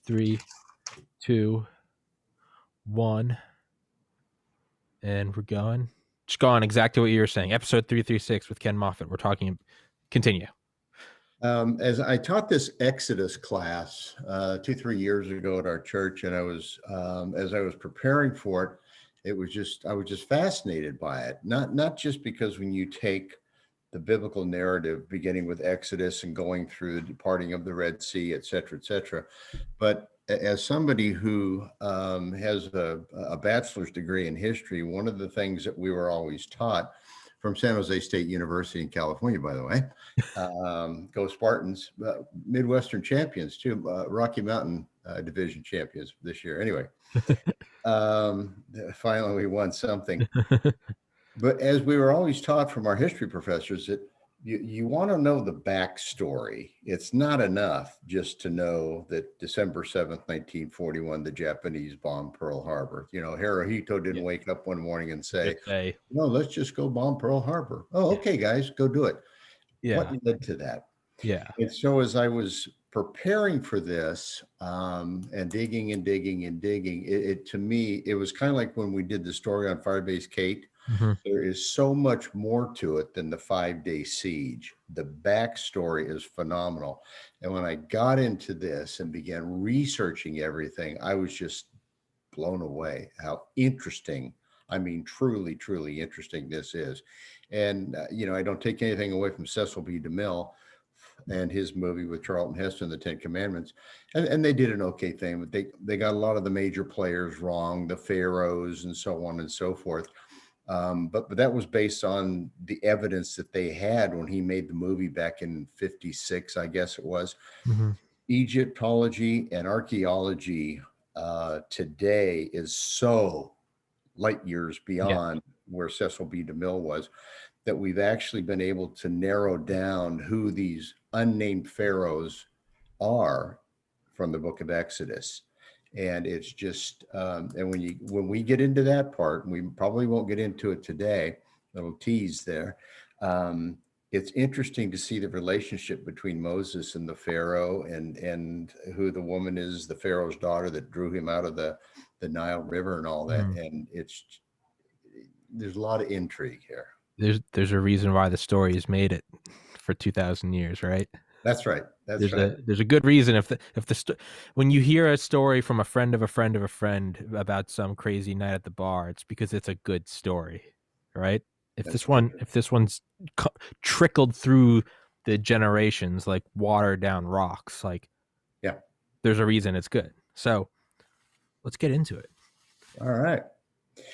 3, 2, 1, and we're going. Just going exactly what you were saying. Episode 336 with Ken Moffitt. We're talking. Continue. As I taught this Exodus class 2-3 years ago at our church, and I was as I was preparing for it, I was just fascinated by it. Not just because when you take the biblical narrative, beginning with Exodus and going through the departing of the Red Sea, et cetera, but as somebody who has a bachelor's degree in history, one of the things that we were always taught from San Jose State University in California, by the way, go Spartans, Midwestern champions too, Rocky Mountain Division champions this year. Anyway, finally we won something. But as we were always taught from our history professors, that you want to know the backstory. It's not enough just to know that December 7th, 1941, the Japanese bombed Pearl Harbor. Hirohito didn't wake up one morning and say, no, let's just go bomb Pearl Harbor. Oh, okay, guys, go do it. Yeah. What led to that? Yeah. And so as I was preparing for this and digging, it to me, it was kind of like when we did the story on Firebase Kate. Mm-hmm. There is so much more to it than the 5-day siege. The backstory is phenomenal. And when I got into this and began researching everything, I was just blown away how interesting, I mean, truly, truly interesting this is. And, I don't take anything away from Cecil B. DeMille and his movie with Charlton Heston, The Ten Commandments. And they did an okay thing, but they got a lot of the major players wrong, the pharaohs and so on and so forth. But that was based on the evidence that they had when he made the movie back in 56, I guess it was. Mm-hmm. Egyptology and archaeology today is so light years beyond where Cecil B. DeMille was, that we've actually been able to narrow down who these unnamed pharaohs are from the book of Exodus. And it's just, and when we get into that part, and we probably won't get into it today, a little tease there. It's interesting to see the relationship between Moses and the Pharaoh, and who the woman is, the Pharaoh's daughter that drew him out of the Nile River and all that. And there's a lot of intrigue here. There's a reason why the story has made it for 2,000 years, right? That's right. There's a good reason when you hear a story from a friend of a friend of a friend about some crazy night at the bar, it's because it's a good story, right? If this one's trickled through the generations like water down rocks, there's a reason it's good. So let's get into it. All right.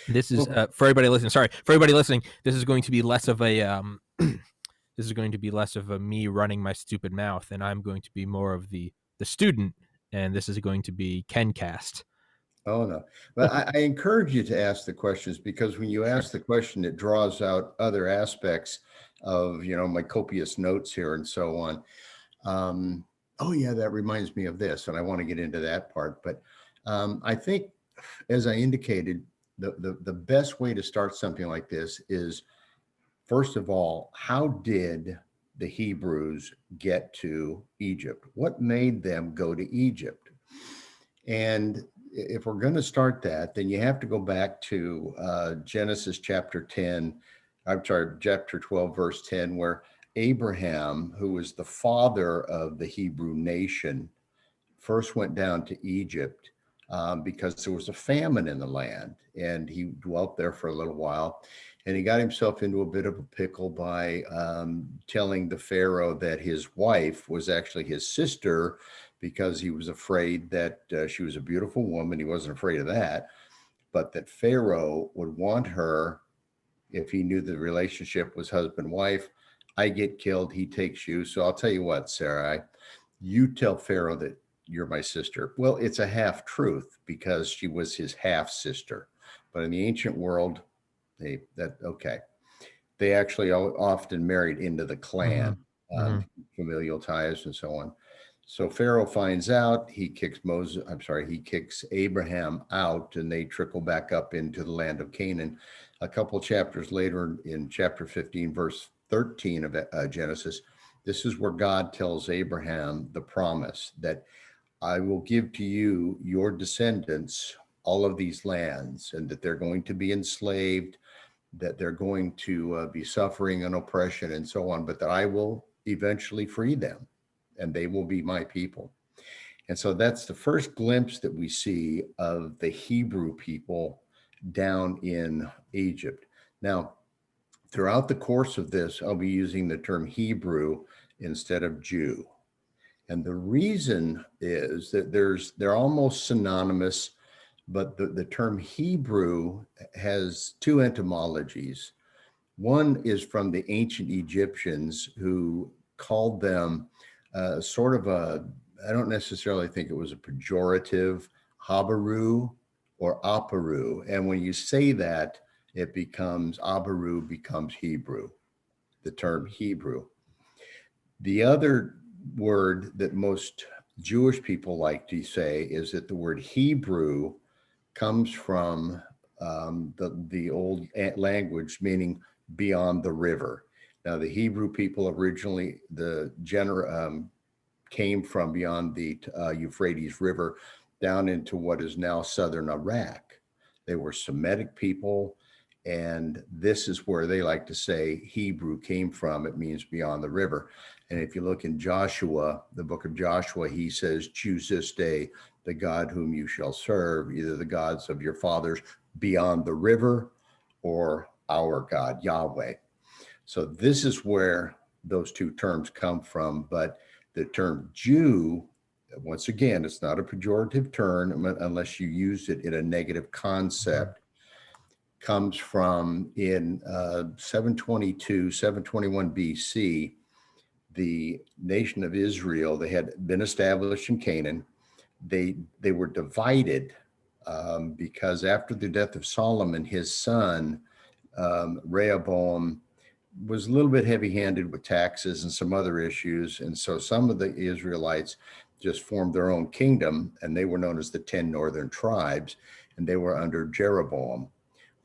This is for everybody listening. Sorry, for everybody listening. This is going to be less of a this is going to be less of a me running my stupid mouth, and I'm going to be more of the student, and this is going to be KenCast. Oh, no. But I encourage you to ask the questions, because when you ask the question, it draws out other aspects of, my copious notes here and so on. Oh, yeah, that reminds me of this, and I want to get into that part. But I think, as I indicated, the best way to start something like this is, first of all, how did the Hebrews get to Egypt? What made them go to Egypt? And if we're going to start that, then you have to go back to Genesis chapter 12, verse 10, where Abraham, who was the father of the Hebrew nation, first went down to Egypt because there was a famine in the land, and he dwelt there for a little while. And he got himself into a bit of a pickle by telling the Pharaoh that his wife was actually his sister, because he was afraid that she was a beautiful woman. He wasn't afraid of that, but that Pharaoh would want her if he knew the relationship was husband-wife. I get killed, he takes you. So I'll tell you what, Sarai, you tell Pharaoh that you're my sister. Well, it's a half truth, because she was his half sister. But in the ancient world, they actually often married into the clan, familial ties and so on. So Pharaoh finds out, he kicks Abraham out, and they trickle back up into the land of Canaan. A couple chapters later, in chapter 15, verse 13 of Genesis, this is where God tells Abraham the promise that I will give to you, your descendants, all of these lands, and that they're going to be enslaved, that they're going to be suffering and oppression and so on, but that I will eventually free them and they will be my people. And so that's the first glimpse that we see of the Hebrew people down in Egypt. Now, throughout the course of this, I'll be using the term Hebrew instead of Jew. And the reason is that they're almost synonymous, but the term Hebrew has two etymologies. One is from the ancient Egyptians, who called them sort of a, I don't necessarily think it was a pejorative, Habaru or Aparu. And when you say that, it becomes Abaru becomes Hebrew, the term Hebrew. The other word that most Jewish people like to say is that the word Hebrew comes from the old language, meaning beyond the river. Now, the Hebrew people originally, came from beyond the Euphrates River down into what is now southern Iraq. They were Semitic people, and this is where they like to say Hebrew came from. It means beyond the river. And if you look in Joshua, the book of Joshua, he says, choose this day the God whom you shall serve, either the gods of your fathers beyond the river or our God, Yahweh. So this is where those two terms come from. But the term Jew, once again, it's not a pejorative term unless you use it in a negative concept, comes from in 722, 721 BC. The nation of Israel, they had been established in Canaan. They were divided because after the death of Solomon, his son, Rehoboam, was a little bit heavy-handed with taxes and some other issues. And so some of the Israelites just formed their own kingdom, and they were known as the 10 northern tribes, and they were under Jeroboam.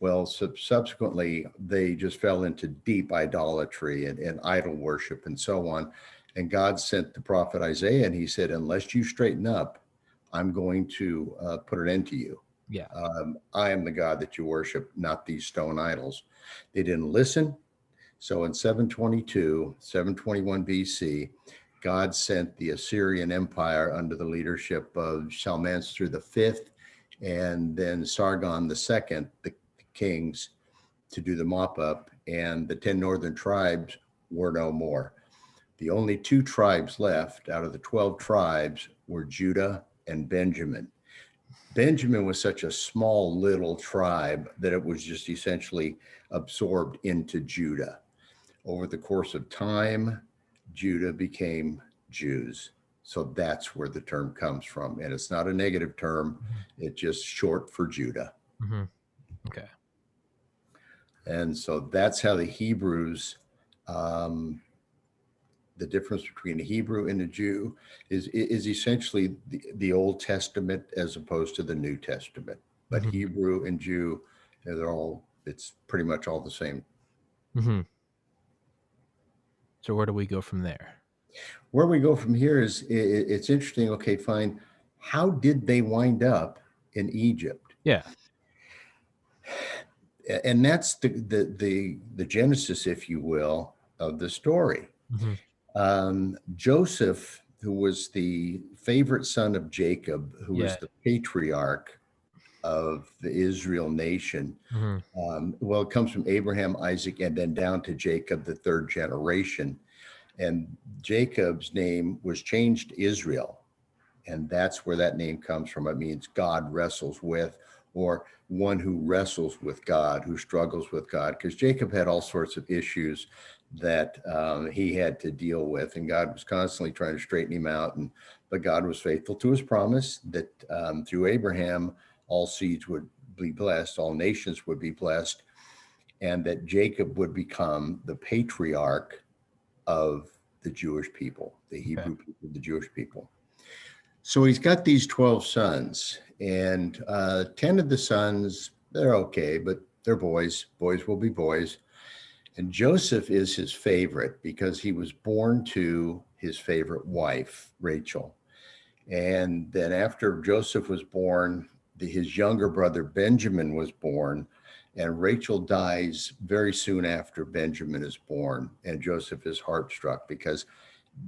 Well, subsequently, they just fell into deep idolatry and idol worship and so on. And God sent the prophet Isaiah, and he said, unless you straighten up, I'm going to put an end to you. Yeah. I am the God that you worship, not these stone idols. They didn't listen. So in 722, 721 BC, God sent the Assyrian Empire under the leadership of Shalmaneser V and then Sargon II, the kings, to do the mop up, and the 10 northern tribes were no more. The only two tribes left out of the 12 tribes were Judah and Benjamin. Benjamin was such a small little tribe that it was just essentially absorbed into Judah. Over the course of time, Judah became Jews. So that's where the term comes from. And it's not a negative term, it's just short for Judah. Mm-hmm. Okay. And so that's how the Hebrews, the difference between a Hebrew and a Jew is essentially the Old Testament as opposed to the New Testament. But Mm-hmm. Hebrew and Jew, it's pretty much all the same. Mm-hmm. So where do we go from there? Where we go from here is it's interesting. Okay, fine. How did they wind up in Egypt? Yeah. And that's the genesis, if you will, of the story. Mm-hmm. Joseph, who was the favorite son of Jacob, who was Yeah. the patriarch of the Israel nation. Mm-hmm. Well, it comes from Abraham, Isaac, and then down to Jacob, the third generation. And Jacob's name was changed to Israel. And that's where that name comes from. It means God wrestles with, or one who wrestles with God, who struggles with God, because Jacob had all sorts of issues that he had to deal with, and God was constantly trying to straighten him out. But God was faithful to his promise that through Abraham, all seeds would be blessed, all nations would be blessed, and that Jacob would become the patriarch of the Jewish people, the Hebrew people, the Jewish people. So he's got these 12 sons, and 10 of the sons, they're okay, but they're boys. Boys will be boys. And Joseph is his favorite because he was born to his favorite wife, Rachel. And then after Joseph was born, his younger brother Benjamin was born, and Rachel dies very soon after Benjamin is born. And Joseph is heartstruck because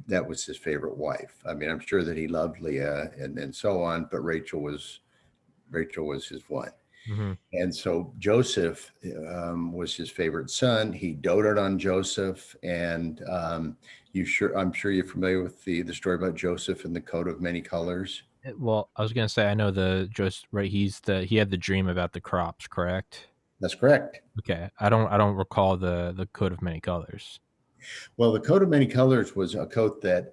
that was his favorite wife. I mean, I'm sure that he loved Leah and so on, but Rachel was his one. Mm-hmm. And so Joseph was his favorite son. He doted on Joseph, and I'm sure you're familiar with the story about Joseph and the coat of many colors. Well, I was gonna say I know just right. He had the dream about the crops, correct? That's correct. Okay, I don't recall the coat of many colors. Well, the coat of many colors was a coat that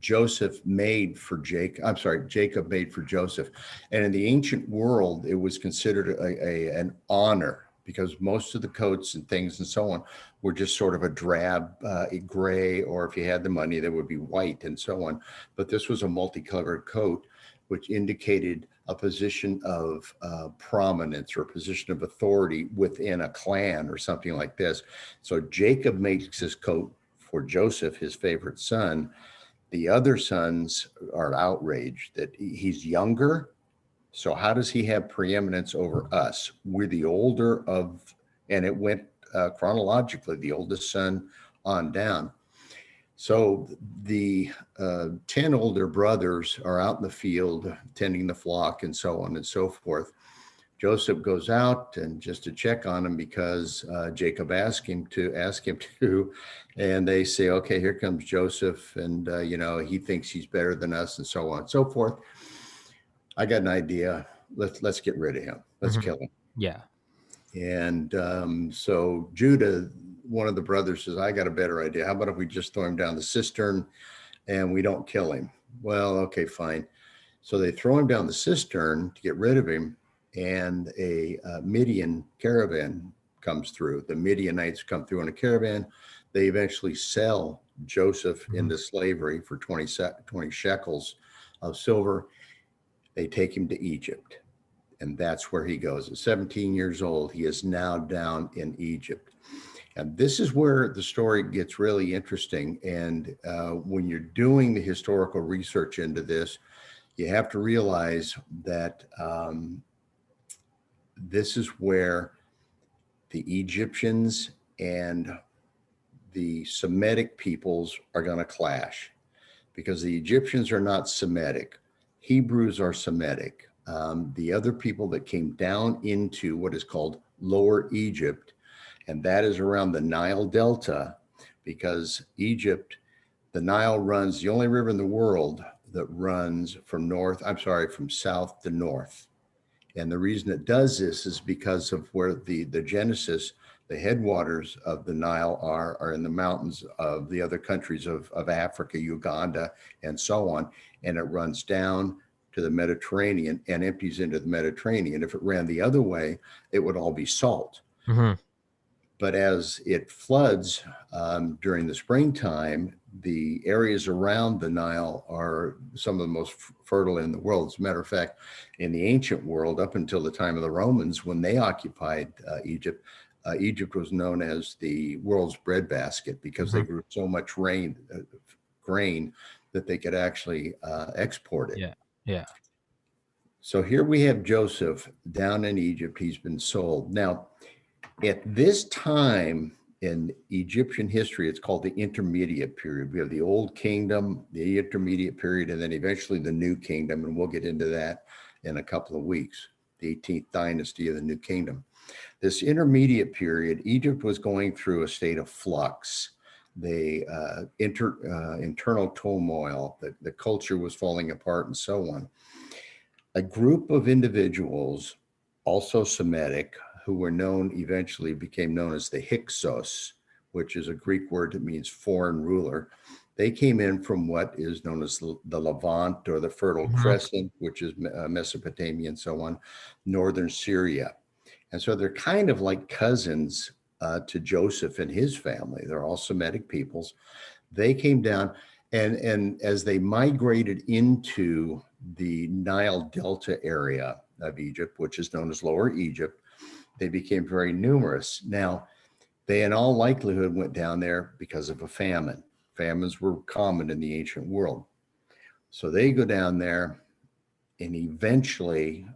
Joseph made for Jacob. I'm sorry, Jacob made for Joseph. And in the ancient world, it was considered an honor because most of the coats and things and so on were just sort of a drab gray, or if you had the money, they would be white and so on. But this was a multicolored coat, which indicated a position of prominence or a position of authority within a clan or something like this. So Jacob makes this coat for Joseph, his favorite son. The other sons are outraged that he's younger. So how does he have preeminence over us? We're the older of, and it went chronologically, the oldest son on down. So the 10 older brothers are out in the field tending the flock and so on and so forth. Joseph goes out and just to check on him because Jacob asked him to, and they say, okay, here comes Joseph, and he thinks he's better than us, and so on and so forth. I got an idea. Let's get rid of him. Let's kill him. Yeah. And so Judah, one of the brothers, says, I got a better idea. How about if we just throw him down the cistern and we don't kill him? Well, okay, fine. So they throw him down the cistern to get rid of him, and a Midian caravan comes through. The Midianites come through in a caravan. They eventually sell Joseph into slavery for 20 shekels of silver. They take him to Egypt, and that's where he goes. At 17 years old, he is now down in Egypt. And this is where the story gets really interesting. And when you're doing the historical research into this, you have to realize that this is where the Egyptians and the Semitic peoples are going to clash, because the Egyptians are not Semitic. Hebrews are Semitic. The other people that came down into what is called Lower Egypt, and that is around the Nile Delta, because Egypt, the Nile runs, the only river in the world that runs from south to north. And the reason it does this is because of where the Genesis, the headwaters of the Nile are in the mountains of the other countries of Africa, Uganda, and so on. And it runs down to the Mediterranean and empties into the Mediterranean. If it ran the other way, it would all be salt. Mm-hmm. But as it floods during the springtime, the areas around the Nile are some of the most fertile in the world. As a matter of fact, in the ancient world, up until the time of the Romans, when they occupied Egypt, Egypt was known as the world's breadbasket because they grew so much grain that they could actually export it. Yeah. Yeah. So here we have Joseph down in Egypt. He's been sold. Now, at this time in Egyptian history, it's called the intermediate period. We have the Old Kingdom, the intermediate period, and then eventually the New Kingdom. And we'll get into that in a couple of weeks, the 18th dynasty of the New Kingdom. This intermediate period, Egypt was going through a state of flux. The internal turmoil, the culture was falling apart and so on. A group of individuals, also Semitic, who were eventually became known as the Hyksos, which is a Greek word that means foreign ruler. They came in from what is known as the Levant or the Fertile Crescent, which is Mesopotamia and so on, northern Syria. And so they're kind of like cousins to Joseph and his family. They're all Semitic peoples. They came down, and as they migrated into the Nile Delta area of Egypt, which is known as Lower Egypt, they became very numerous. Now, they in all likelihood went down there because of a famine. Famines were common in the ancient world. So they go down there, and eventually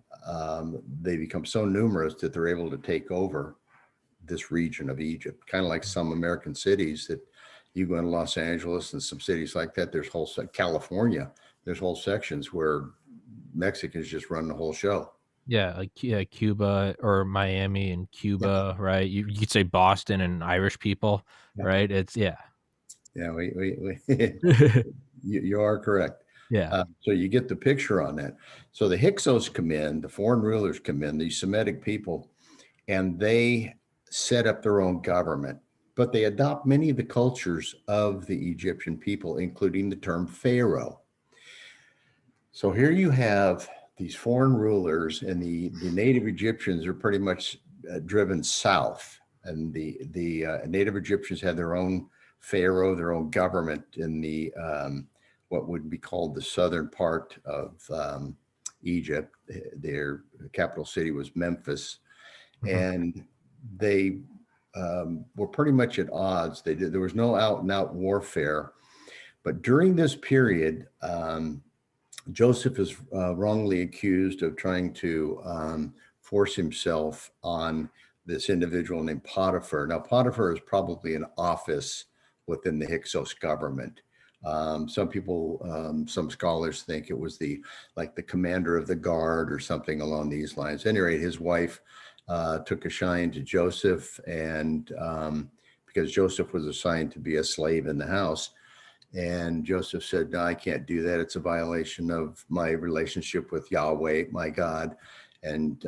they become so numerous that they're able to take over this region of Egypt, kind of like some American cities that you go in Los Angeles and some cities like that. There's California, there's whole sections where Mexicans just run the whole show. Yeah, like Cuba or Miami and Yeah, Cuba, right? You could say Boston and Irish people, yeah, right? It's yeah. yeah. You are correct. Yeah. So you get the picture on that. So the Hyksos come in, the foreign rulers come in, these Semitic people, and they set up their own government. But they adopt many of the cultures of the Egyptian people, including the term Pharaoh. So here you have these foreign rulers, and the native Egyptians are pretty much driven south. And the native Egyptians had their own pharaoh, their own government in the what would be called the southern part of Egypt. Their capital city was Memphis, Mhm. and they were pretty much at odds. There was no out and out warfare, but during this period, Joseph is wrongly accused of trying to force himself on this individual named Potiphar. Now, Potiphar is probably an office within the Hyksos government. Some people, some scholars think it was like the commander of the guard or something along these lines. At any rate, his wife took a shine to Joseph, and because Joseph was assigned to be a slave in the house. And Joseph said, no, I can't do that. It's a violation of my relationship with Yahweh, my God. And,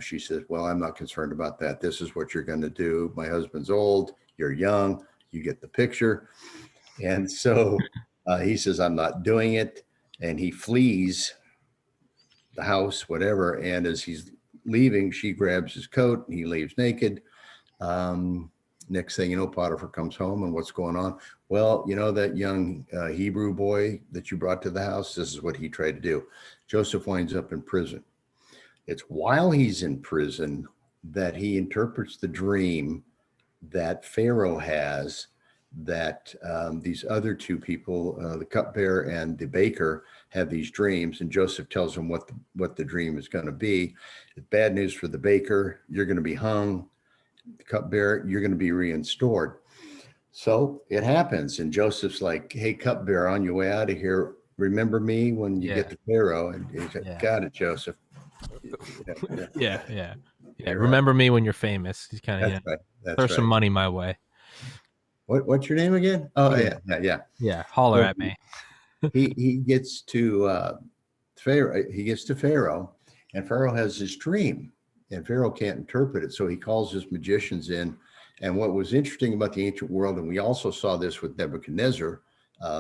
she says, well, I'm not concerned about that. This is what you're going to do. My husband's old. You're young. You get the picture. And so he says, I'm not doing it. And he flees the house, whatever. And as he's leaving, she grabs his coat and he leaves naked. Next thing you know, Potiphar comes home, and what's going on? Well, that young Hebrew boy that you brought to the house, this is what he tried to do. Joseph winds up in prison. It's while he's in prison that he interprets the dream that Pharaoh has, that these other two people, the cupbearer and the baker, have these dreams, and Joseph tells them what the dream is going to be. It's bad news for the baker. You're going to be hung. The cupbearer, you're going to be reinstored. So it happens. And Joseph's like, hey, cupbearer, on your way out of here, remember me when you get Yeah. to Pharaoh. And he's like, Yeah. got it, Joseph. Yeah. Yeah. Yeah. You're right. Remember me when you're famous. He's kind of That's right. throw That's some right. money my way. What's your name again? Oh, Yeah. yeah. Yeah. Yeah. Yeah. Holler So at me. he gets to Pharaoh. He gets to Pharaoh, and Pharaoh has this dream, and Pharaoh can't interpret it. So he calls his magicians in. And what was interesting about the ancient world, and we also saw this with Nebuchadnezzar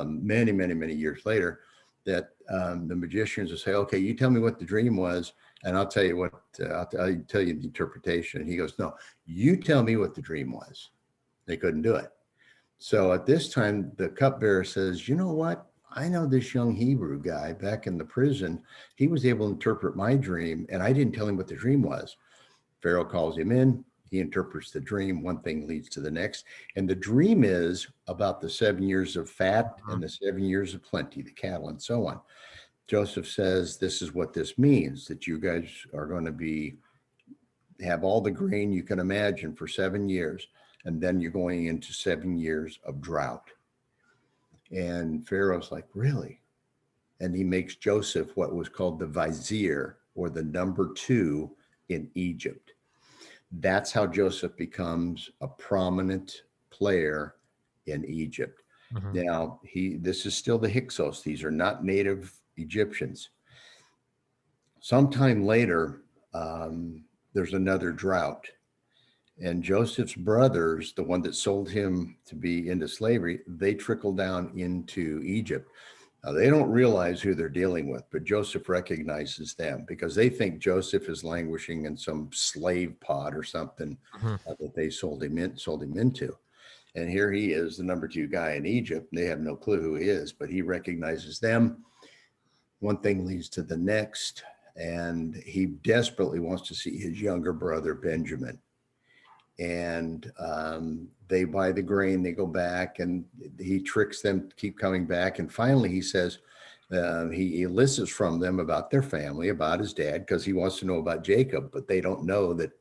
many, many, many years later, that the magicians will say, "Okay, you tell me what the dream was, and I'll tell you what. I'll tell you the interpretation." And he goes, "No, you tell me what the dream was." They couldn't do it. So at this time, the cupbearer says, "You know what? I know this young Hebrew guy back in the prison. He was able to interpret my dream, and I didn't tell him what the dream was." Pharaoh calls him in. He interprets the dream. One thing leads to the next. And the dream is about the 7 years of fat Mhm. and the 7 years of plenty, the cattle and so on. Joseph says, this is what this means, that you guys are going to have all the grain you can imagine for 7 years. And then you're going into 7 years of drought. And Pharaoh's like, really? And he makes Joseph what was called the vizier, or the number two in Egypt. That's how Joseph becomes a prominent player in Egypt. Mhm. Now, this is still the Hyksos. These are not native Egyptians. Sometime later, there's another drought. And Joseph's brothers, the one that sold him to be into slavery, they trickle down into Egypt. Now, they don't realize who they're dealing with, but Joseph recognizes them because they think Joseph is languishing in some slave pod or something Mhm. that they sold him into. And here he is, the number two guy in Egypt. They have no clue who he is, but he recognizes them. One thing leads to the next, and he desperately wants to see his younger brother, Benjamin. And they buy the grain, they go back, and he tricks them to keep coming back. And finally, he says, He elicits from them about their family, about his dad, because he wants to know about Jacob, but they don't know that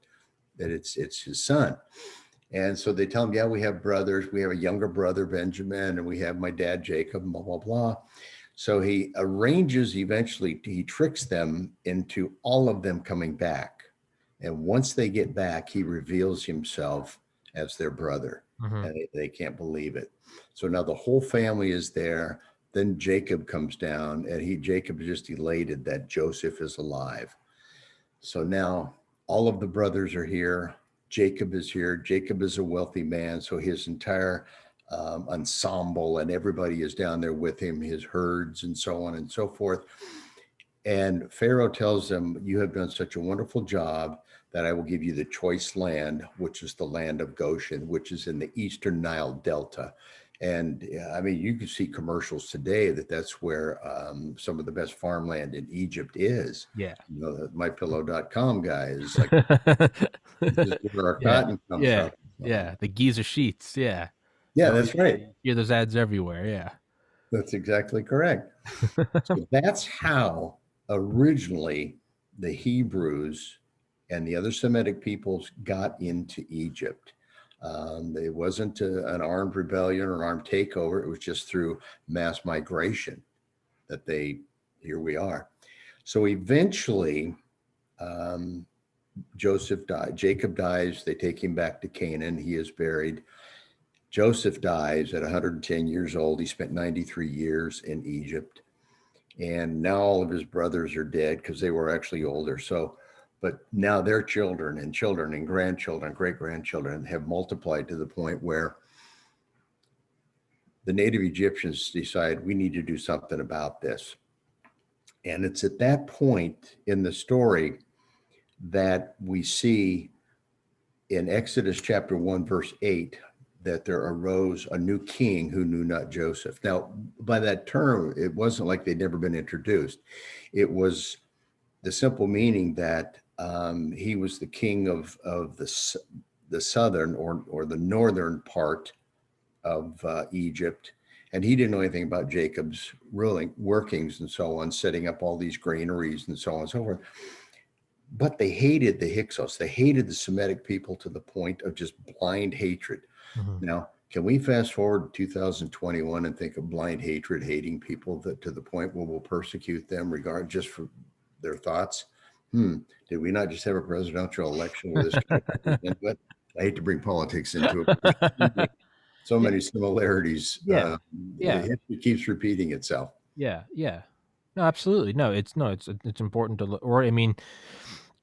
it's his son. And so they tell him, yeah, we have brothers. We have a younger brother, Benjamin, and we have my dad, Jacob, blah, blah, blah. So he arranges, eventually, he tricks them into all of them coming back. And once they get back, he reveals himself as their brother. Mm-hmm. And they can't believe it. So now the whole family is there. Then Jacob comes down, and Jacob is just elated that Joseph is alive. So now all of the brothers are here. Jacob is here. Jacob is a wealthy man, so his entire ensemble and everybody is down there with him, his herds and so on and so forth. And Pharaoh tells them, you have done such a wonderful job that I will give you the choice land, which is the land of Goshen, which is in the eastern Nile Delta. And I mean, you can see commercials today that's where some of the best farmland in Egypt is. Yeah. You know, the mypillow.com guy is like, this is where our Yeah. cotton comes Yeah. from. Yeah. The Giza sheets. Yeah. Yeah, that's right. You hear those ads everywhere. Yeah. That's exactly correct. So that's how originally the Hebrews and the other Semitic peoples got into Egypt. It wasn't an armed rebellion or an armed takeover. It was just through mass migration that here we are. So eventually, Joseph died. Jacob dies. They take him back to Canaan. He is buried. Joseph dies at 110 years old. He spent 93 years in Egypt. And now all of his brothers are dead because they were actually older. So, but now their children and grandchildren, great grandchildren have multiplied to the point where the native Egyptians decide we need to do something about this. And it's at that point in the story that we see in Exodus chapter 1, verse 8, that there arose a new king who knew not Joseph. Now, by that term, it wasn't like they'd never been introduced. It was the simple meaning that he was the king of the southern or the northern part of Egypt. And he didn't know anything about Jacob's ruling, workings and so on, setting up all these granaries and so on and so forth. But they hated the Hyksos. They hated the Semitic people to the point of just blind hatred. Mm-hmm. Now, can we fast forward to 2021 and think of blind hatred, hating people to the point where we'll persecute them regard just for their thoughts? Did we not just have a presidential election with this kind of but I hate to bring politics into it. So many similarities. Yeah. It keeps repeating itself. Yeah. Yeah. No, absolutely. No, it's important to look, or I mean,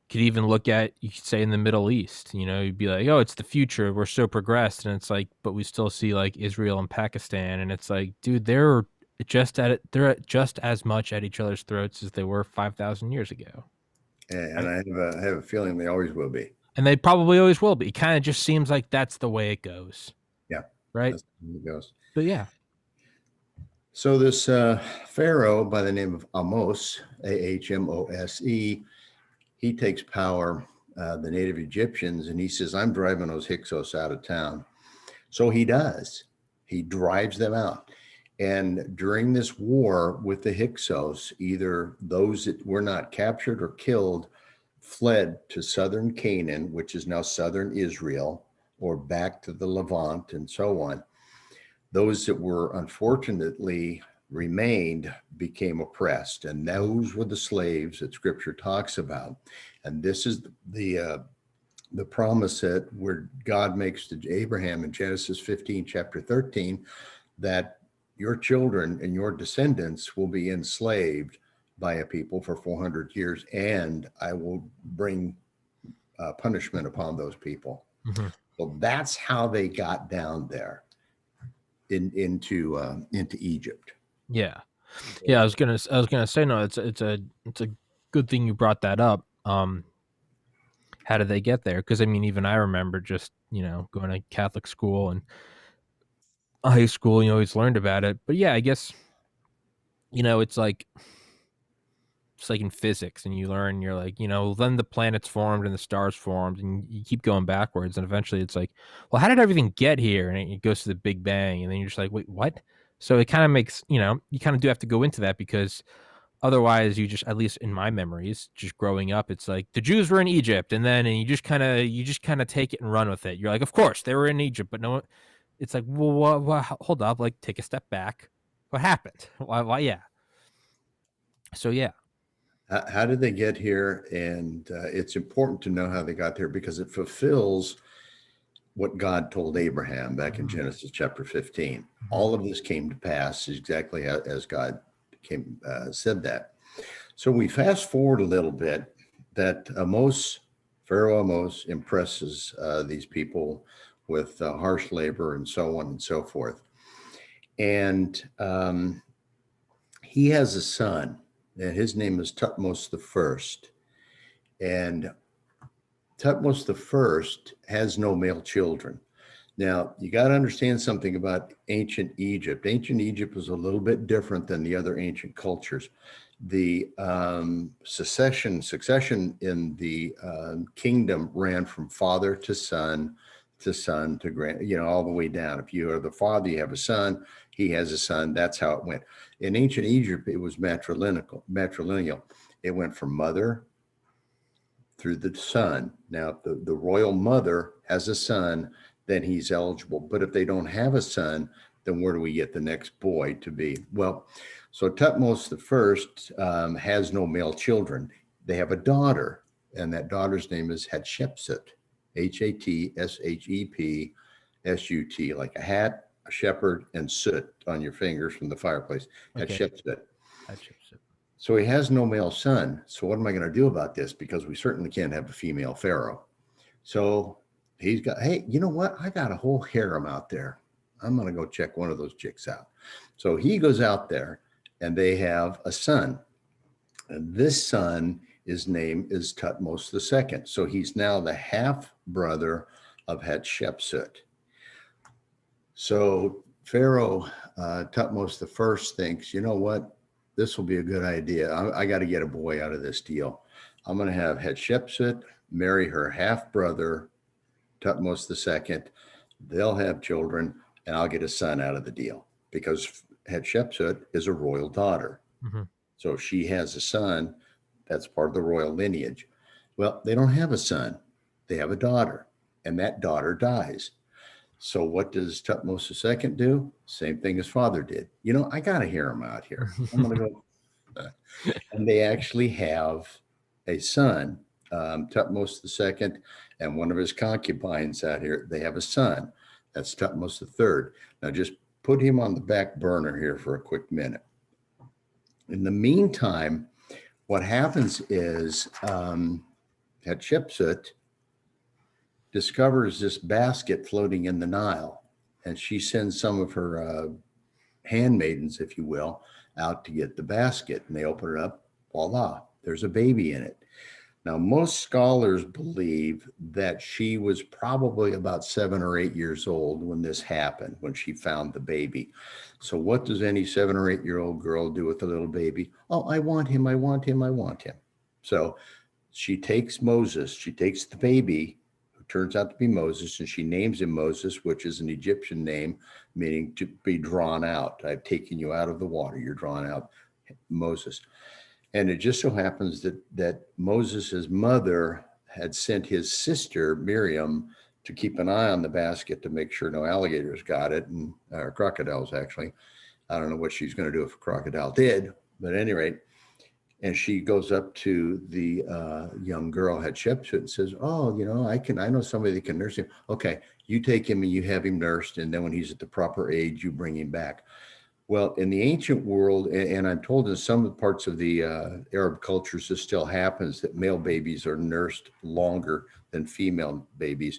could even look at, you could say in the Middle East, you know, you'd be like, oh, it's the future. We're so progressed. And it's like, but we still see like Israel and Pakistan. And it's like, dude, they're just as much at each other's throats as they were 5,000 years ago. And I have a feeling they always will be. And they probably always will be. It kind of just seems like that's the way it goes. Yeah. Right. That's the way it goes. But yeah. So this Pharaoh by the name of Ahmose, Ahmose, he takes power, the native Egyptians, and he says, I'm driving those Hyksos out of town. So he does. He drives them out. And during this war with the Hyksos, either those that were not captured or killed fled to southern Canaan, which is now southern Israel, or back to the Levant and so on. Those that were unfortunately remained became oppressed, and those were the slaves that Scripture talks about. And this is the promise that where God makes to Abraham in Genesis 15, chapter 13, that your children and your descendants will be enslaved by a people for 400 years, and I will bring punishment upon those people. Mm-hmm. So that's how they got down there into Egypt. Yeah. Yeah, I was gonna say, no, it's a good thing you brought that up. How did they get there? Because I mean, even I remember just, you know, going to Catholic school and high school, you always learned about it. But yeah, I guess, you know, it's like in physics, and you learn, you're like, you know, then the planets formed and the stars formed, and you keep going backwards, and eventually it's like, well, how did everything get here? And it goes to the Big Bang, and then you're just like, wait, what? So it kind of makes, you know, you kind of do have to go into that, because otherwise you just, at least in my memories, just growing up, it's like the Jews were in Egypt, and you just kind of take it and run with it. You're like, of course they were in Egypt, but no, it's like, well, hold up, like take a step back. What happened? Why? Yeah. So yeah. How did they get here? And it's important to know how they got there because it fulfills what God told Abraham back in Genesis chapter 15. All of this came to pass exactly as God said that. So we fast forward a little bit. That Pharaoh Amos impresses these people with harsh labor and so on and so forth. And he has a son, and his name is Tutmos the First. And Tutmos the First has no male children. Now, you got to understand something about ancient Egypt. Ancient Egypt was a little bit different than the other ancient cultures. The succession in the kingdom ran from father to son to grand, all the way down. If you are the father, you have a son, he has a son. That's how it went. In ancient Egypt, it was matrilineal. It went from mother through the son. Now, if the royal mother has a son, then he's eligible. But if they don't have a son, then where do we get the next boy to be? Well, so Tutmos the First has no male children. They have a daughter, and that daughter's name is Hatshepsut, Hatshepsut, like a hat, a shepherd, and soot on your fingers from the fireplace. Okay. Hatshepsut. Hatshepsut. So he has no male son. So what am I going to do about this? Because we certainly can't have a female pharaoh. So he's got, hey, you know what? I got a whole harem out there. I'm going to go check one of those chicks out. So he goes out there and they have a son. And this son, his name is Tutmos II. So he's now the half brother of Hatshepsut. So Pharaoh Tutmos I thinks, you know what? This will be a good idea. I got to get a boy out of this deal. I'm going to have Hatshepsut marry her half brother, Tutmos II. They'll have children, and I'll get a son out of the deal because Hatshepsut is a royal daughter. Mm-hmm. So if she has a son, that's part of the royal lineage. Well, they don't have a son. They have a daughter, and that daughter dies. So what does Tutmos II do? Same thing his father did. I got to hear him out here. I'm going to go. And they actually have a son, Tutmos II, and one of his concubines out here. They have a son. That's Tutmos III. Now just put him on the back burner here for a quick minute. In the meantime, what happens is Hatshepsut discovers this basket floating in the Nile, and she sends some of her handmaidens, if you will, out to get the basket, and they open it up. Voila, there's a baby in it. Now, most scholars believe that she was probably about 7 or 8 years old when this happened, when she found the baby. So what does any 7 or 8-year-old girl do with a little baby? Oh, I want him, I want him, I want him. So she takes the baby, turns out to be Moses, and she names him Moses, which is an Egyptian name, meaning to be drawn out. I've taken you out of the water. You're drawn out, Moses. And it just so happens that Moses' mother had sent his sister, Miriam, to keep an eye on the basket to make sure no alligators got it, or crocodiles, actually. I don't know what she's going to do if a crocodile did, but at any rate, and she goes up to the young girl, Hatshepsut, and says, oh, I know somebody that can nurse him. Okay, you take him and you have him nursed. And then when he's at the proper age, you bring him back. Well, in the ancient world, and I'm told in some parts of the Arab cultures, this still happens, that male babies are nursed longer than female babies.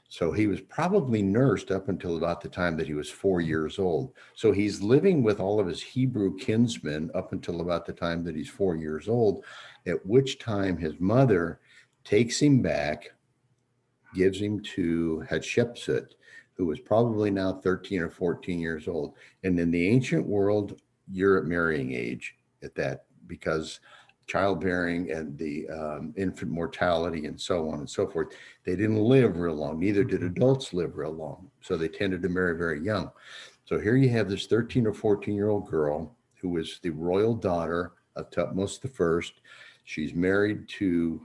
So he was probably nursed up until about the time that he was 4 years old. So he's living with all of his Hebrew kinsmen up until about the time that he's 4 years old, at which time his mother takes him back, gives him to Hatshepsut, who was probably now 13 or 14 years old. And in the ancient world, you're at marrying age at that, because childbearing and the infant mortality and so on and so forth, they didn't live real long. Neither did adults live real long. So they tended to marry very young. So here you have this 13 or 14-year-old girl who is the royal daughter of Tutmosis I. She's married to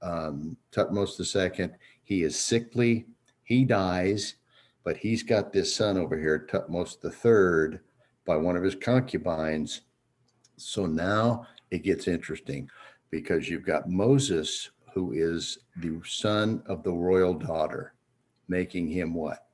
Tutmosis II. He is sickly. He dies, but he's got this son over here, Tutmosis III, by one of his concubines. So now it gets interesting because you've got Moses, who is the son of the royal daughter, making him what?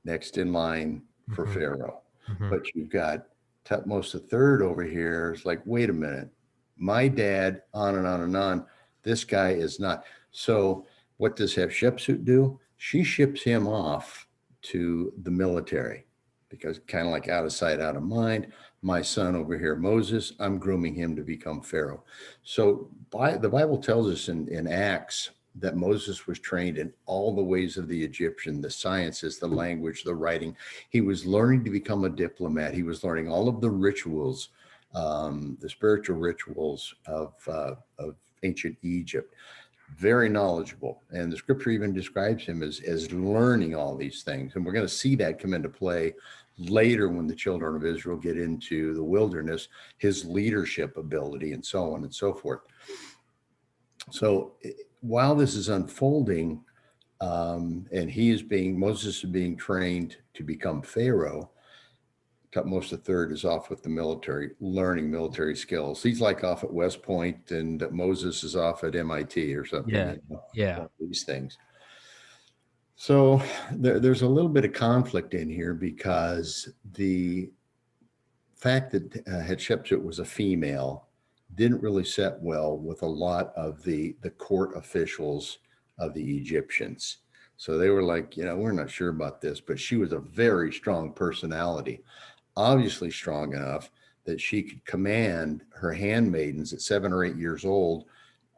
Next in line for Mhm. Pharaoh. Mhm. But you've got Tutmosis III over here. It's like, wait a minute, my dad, on and on and on. This guy is not. So what does Hatshepsut do? She ships him off to the military because kind of like out of sight, out of mind. My son over here, Moses, I'm grooming him to become Pharaoh. So the Bible tells us in Acts that Moses was trained in all the ways of the Egyptian, the sciences, the language, the writing. He was learning to become a diplomat. He was learning all of the rituals, the spiritual rituals of ancient Egypt. Very knowledgeable. And the scripture even describes him as learning all these things. And we're going to see that come into play later when the children of Israel get into the wilderness, his leadership ability and so on and so forth. So while this is unfolding, and Moses is being trained to become Pharaoh, Tutmosis III is off with the military, learning military skills. He's like off at West Point, and Moses is off at MIT or something. Yeah. Yeah. These things. So there's a little bit of conflict in here because the fact that Hatshepsut was a female didn't really set well with a lot of the court officials of the Egyptians. So they were like, we're not sure about this, but she was a very strong personality, obviously strong enough that she could command her handmaidens at 7 or 8 years old.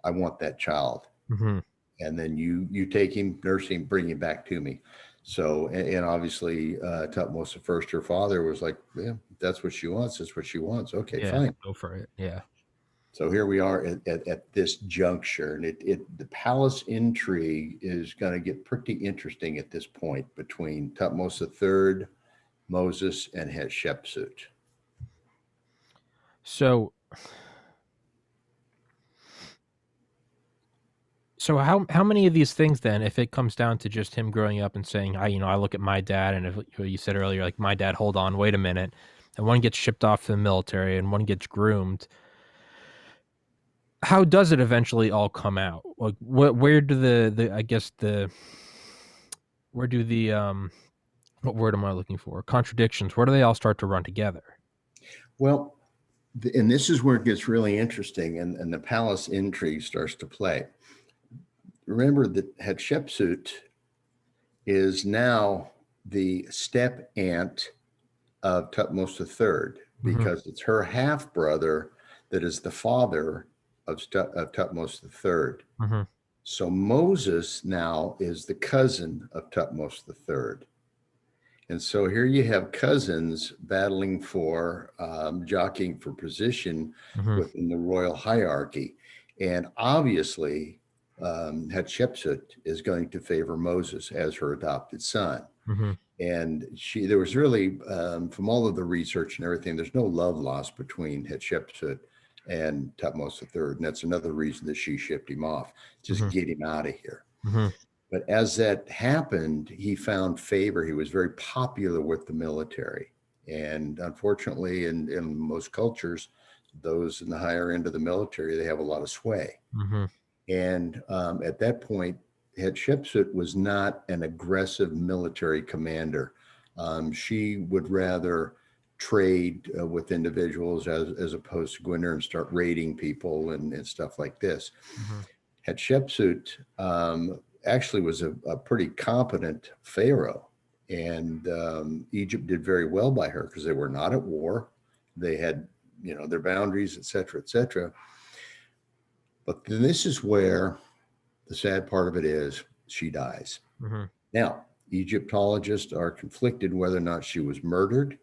I want that child. Mm-hmm. And then you take him, nurse him, bring him back to me. So, and obviously Tutmosis I, her father, was like, yeah, that's what she wants. That's what she wants. Okay, Yeah. fine. Go for it. Yeah. So here we are at this juncture, and the palace intrigue is going to get pretty interesting at this point between Tutmosis III, Moses, and Hatshepsut. So how many of these things then, if it comes down to just him growing up and saying, I look at my dad, and if you said earlier, like, my dad, hold on, wait a minute, and one gets shipped off to the military and one gets groomed, how does it eventually all come out? Like, where do where do the what word am I looking for? Contradictions. Where do they all start to run together? Well, and this is where it gets really interesting, and the palace intrigue starts to play. Remember that Hatshepsut is now the step aunt of Tutmosis III Mm-hmm. because it's her half brother that is the father of Tutmosis III. Mm-hmm. So Moses now is the cousin of Tutmosis III. And so here you have cousins battling for, jockeying for position Mm-hmm. within the royal hierarchy. And obviously, Hatshepsut is going to favor Moses as her adopted son. Mm-hmm. And there was really, from all of the research and everything, there's no love lost between Hatshepsut and Tutmosis III. And that's another reason that she shipped him off, just Mm-hmm. get him out of here. Mm-hmm. But as that happened, he found favor. He was very popular with the military. And unfortunately, in most cultures, those in the higher end of the military, they have a lot of sway. Mm-hmm. And at that point, Hatshepsut was not an aggressive military commander. She would rather trade with individuals as opposed to go in there and start raiding people and stuff like this. Mm-hmm. Hatshepsut actually was a pretty competent pharaoh, and Egypt did very well by her because they were not at war. They had, their boundaries, et cetera, et cetera. But then this is where the sad part of it is she dies. Mm-hmm. Now, Egyptologists are conflicted whether or not she was murdered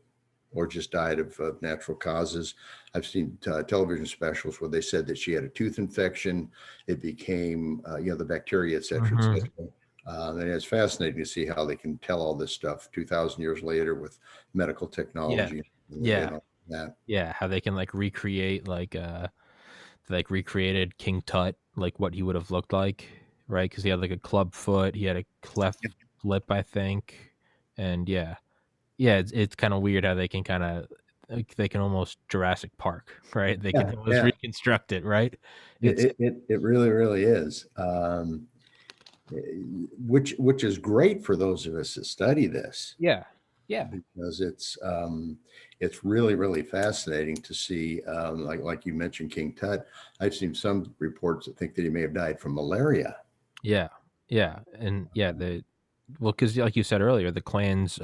or just died of natural causes. I've seen television specials where they said that she had a tooth infection. It became, the bacteria, et cetera, et Mm-hmm. cetera. And it's fascinating to see how they can tell all this stuff 2,000 years later with medical Yeah. technology Yeah. and all that. Yeah. How they can like recreate like recreated King Tut, like what he would have looked like, right? Because he had like a club foot, he had a cleft lip, I think, and yeah, it's kind of weird how they can kind of like, they can almost Jurassic Park, right? They can Yeah, almost yeah. reconstruct it, right? It's It really, really is. Which is great for those of us that study this yeah, yeah, because it's really, really fascinating to see. Like you mentioned, King Tut. I've seen some reports that think that he may have died from malaria. yeah, yeah, and yeah, the well, because like you said earlier, the clans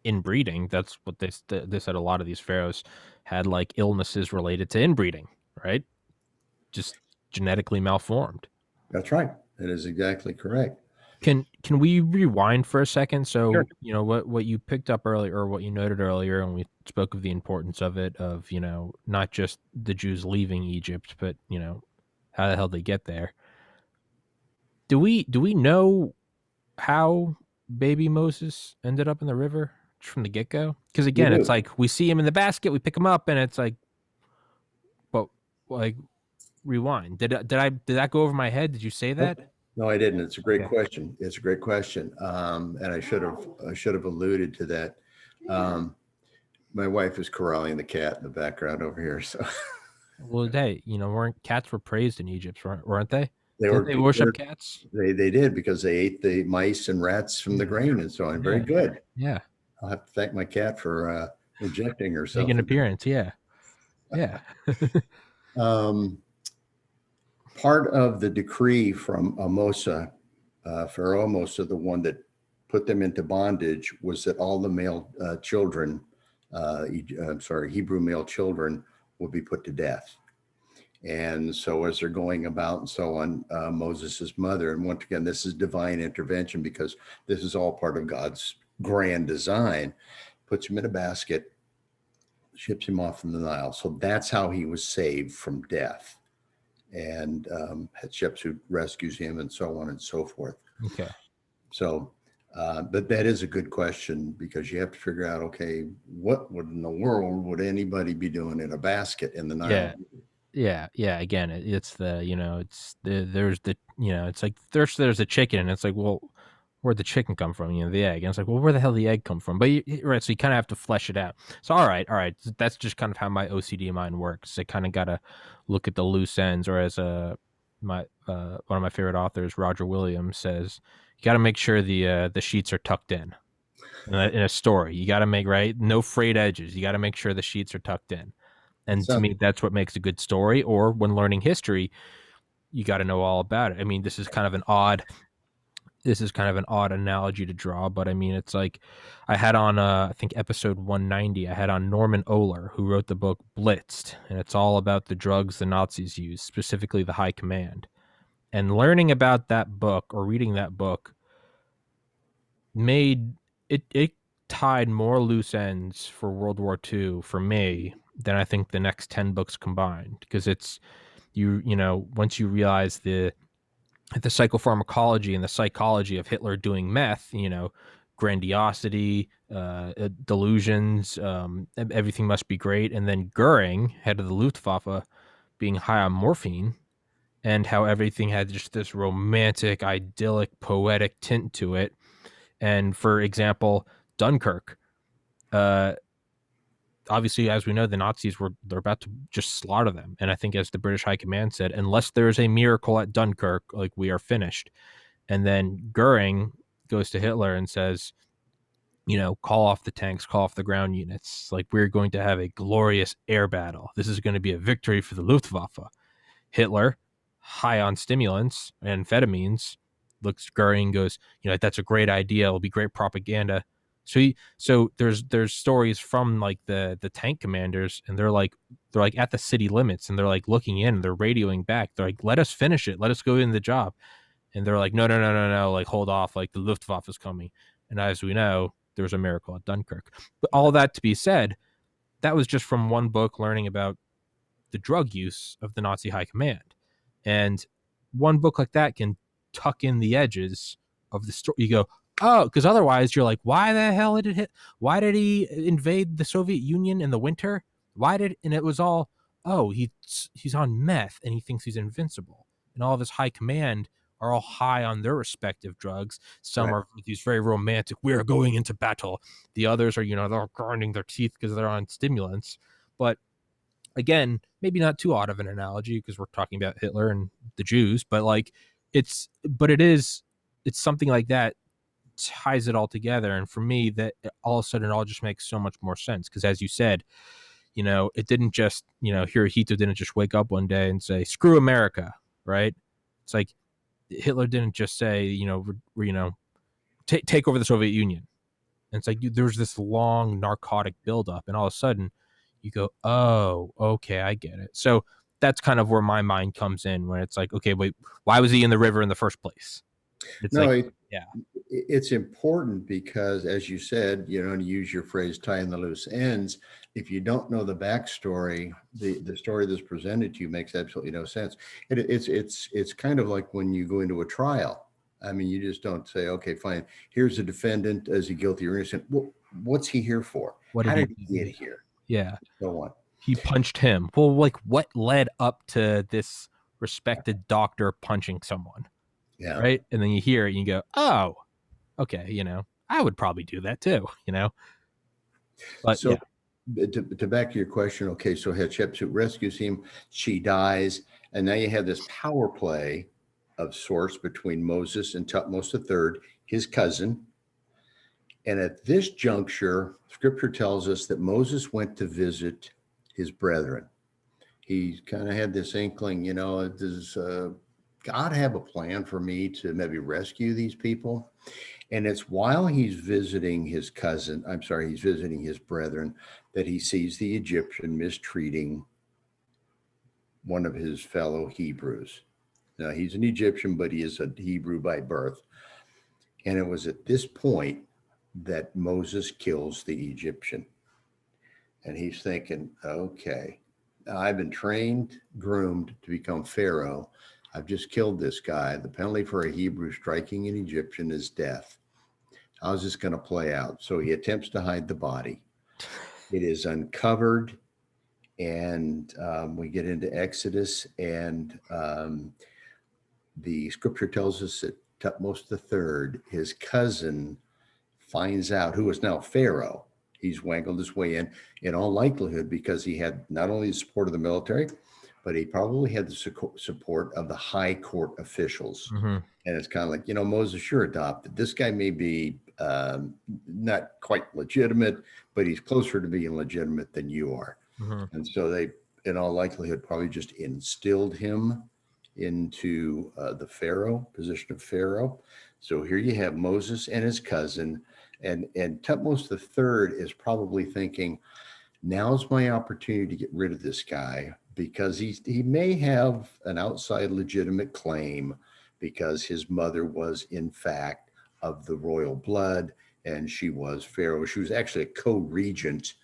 inbreeding. That's what they said. A lot of these pharaohs had like illnesses related to inbreeding, right? Just genetically malformed. That's right. That is exactly correct. Can we rewind for a second? Sure. So, what you picked up earlier, or what you noted earlier, and we spoke of the importance of it, of, not just the Jews leaving Egypt, but, how the hell they get there. Do we know how baby Moses ended up in the river just from the get-go? Because We again, it's do. like we see him in the basket, we pick him up, and it's like, but like rewind. Did that go over my head? Did you say Nope. that? No, I didn't. It's a great Okay. question. It's a great question. And I should have alluded to that. Um, my wife is corralling the cat in the background over here. So Well, hey, weren't cats were praised in Egypt, weren't they? they Didn't were, they worship cats? they did because they ate the mice and rats from the Yeah, grain and so on. Very yeah, good. yeah. I'll have to thank my cat for injecting Make herself. an appearance. Yeah, yeah, Um, Part of the decree from Amosa, Pharaoh Amosa, the one that put them into bondage, was that all the male children, I'm sorry, Hebrew male children, would be put to death. And so, as they're going about and so on, Moses' mother, and once again, this is divine intervention because this is all part of God's grand design, puts him in a basket, ships him off in the Nile. So that's how he was saved from death. And Hatshepsut rescues him, and so on and so forth. okay. So, but that is a good question because you have to figure out, okay, what would in the world would anybody be doing in a basket in the Nile? Yeah, yeah, yeah. Again, it's the it's there's the it's like there's a chicken, and it's like, well, where'd the chicken come from? The egg, and it's like, well, where the hell did the egg come from? But right, so you kind of have to flesh it out. So all right, that's just kind of how my OCD mind works. I kind of gotta look at the loose ends, or as my one of my favorite authors, Roger Williams, says, you got to make sure the sheets are tucked in a story. You got to make right, no frayed edges. You got to make sure the sheets are tucked in. And to So, me, that's what makes a good story. Or when learning history, you got to know all about it. I mean, this is kind of an odd analogy to draw, but I mean, it's like I had on, I think episode 190, I had on Norman Ohler, who wrote the book Blitzed, and it's all about the drugs the Nazis used, specifically the High Command. And learning about that book or reading that book made it tied more loose ends for World War II for me than I think the next 10 books combined, because it's once you realize the psychopharmacology and the psychology of Hitler doing meth, grandiosity, delusions, everything must be great, and then Goering, head of the Luftwaffe, being high on morphine, and how everything had just this romantic, idyllic, poetic tint to it. And for example, Dunkirk, uh, obviously, as we know, the Nazis they're about to just slaughter them. And I think, as the British High Command said, unless there is a miracle at Dunkirk, like, we are finished. And then Goering goes to Hitler and says, call off the tanks, call off the ground units. Like, we're going to have a glorious air battle. This is going to be a victory for the Luftwaffe. Hitler, high on stimulants and amphetamines, looks at Goering and goes, that's a great idea. It'll be great propaganda. So there's stories from like the tank commanders, and they're like at the city limits, and they're like looking in, and they're radioing back. They're like, let us finish it. Let us go in the job. And they're like, no, no, no, no, no. Like, hold off. Like, the Luftwaffe is coming. And as we know, there was a miracle at Dunkirk. But all that to be said, that was just from one book learning about the drug use of the Nazi high command. And one book like that can tuck in the edges of the story, you go, oh, because otherwise you're like, why the hell did it hit? Why did he invade the Soviet Union in the winter? And it was all, oh, he's on meth and he thinks he's invincible, and all of his high command are all high on their respective drugs. Some Right. are these very romantic, we're going into battle. The others are, they're grinding their teeth because they're on stimulants. But again, maybe not too odd of an analogy because we're talking about Hitler and the Jews, but like it's something like that ties it all together. And for me, that all of a sudden it all just makes so much more sense. Because as you said, it didn't just, Hirohito didn't just wake up one day and say, screw America, right? It's like Hitler didn't just say, take over the Soviet Union. And it's like there's this long narcotic buildup, and all of a sudden you go, oh, okay, I get it. So that's kind of where my mind comes in when it's like, okay, wait, why was he in the river in the first place? It's No, like, yeah, it's important because, as you said, to use your phrase, tying the loose ends. If you don't know the backstory, the story that's presented to you makes absolutely no sense. It's kind of like when you go into a trial. I mean, you just don't say, okay, fine, here's the defendant. Is he guilty or innocent? What's he here for? what How did he did he do? get here? Yeah, So on. he punched him. Well, like what led up to this respected doctor punching someone, Yeah. right? And then you hear it and you go, oh, okay, I would probably do that too, but So yeah. to back to your question, okay, so Hatshepsut rescues him, she dies, and now you have this power play of sorts between Moses and Tutmos III, his cousin. And at this juncture, scripture tells us that Moses went to visit his brethren. He kind of had this inkling, does God have a plan for me to maybe rescue these people? And it's while he's visiting his cousin, I'm sorry, he's visiting his brethren, that he sees the Egyptian mistreating one of his fellow Hebrews. Now, he's an Egyptian, but he is a Hebrew by birth. And it was at this point that Moses kills the Egyptian. And he's thinking, okay, I've been trained, groomed to become Pharaoh. I've just killed this guy. The penalty for a Hebrew striking an Egyptian is death. How's this going to play out? So he attempts to hide the body. It is uncovered, and we get into Exodus, and the scripture tells us that Tutmos III, his cousin, finds out who is now Pharaoh. He's wangled his way in all likelihood, because he had not only the support of the military, but he probably had the support of the high court officials. Mm-hmm. And it's kind of like, Moses, you're adopted. This guy may be not quite legitimate, but he's closer to being legitimate than you are. Mm-hmm. And so they, in all likelihood, probably just instilled him into the Pharaoh position of Pharaoh. So here you have Moses and his cousin, and Tutmos III is probably thinking, now's my opportunity to get rid of this guy, because he may have an outside legitimate claim, because his mother was in fact of the royal blood, and she was Pharaoh. She was actually a co-regent